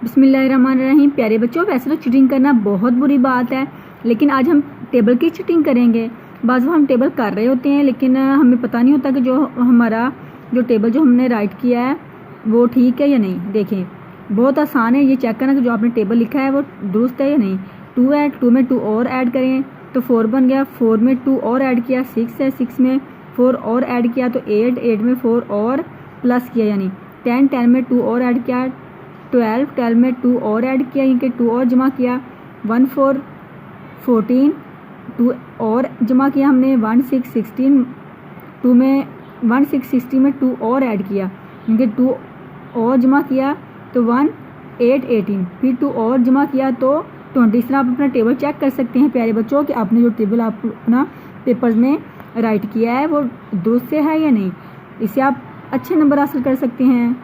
बिस्मिल्लाहिर्रहमानिर्रहीम। प्यारे बच्चों, वैसे तो चीटिंग करना बहुत बुरी बात है, लेकिन आज हम टेबल की चीटिंग करेंगे। बाज़ हम टेबल कर रहे होते हैं लेकिन हमें पता नहीं होता कि जो टेबल जो हमने राइट किया है वो ठीक है या नहीं। देखें, बहुत आसान है, ये चेक करना कि जो आपने टेबल लिखा है वो दुरुस्त है या नहीं। 2 है, 2 में 2 और ऐड करें तो 4 बन गया। 4 में 2 और ऐड किया 6 है, 6 में 4 और ऐड किया तो 8, 8 में 4 और प्लस किया यानी 10, 10 में 2 और ऐड किया 12, 12 में 2 और ऐड किया यानी कि 2 और जमा किया 1, 4, 14, 2 और जमा किया हमने 1, 6, 16, 2 में 1, 6, 16 में 2 और ऐड किया यानी कि 2 और जमा किया तो 1, 8, 18, फिर 2 और जमा किया तो 20। इस तरह आप अपना टेबल चेक कर सकते हैं प्यारे बच्चों कि आपने जो टेबल आप अपना पेपर्स में राइट किया है वो दुरुस्त है या नहीं। इससे आप अच्छे नंबर हासिल कर सकते हैं।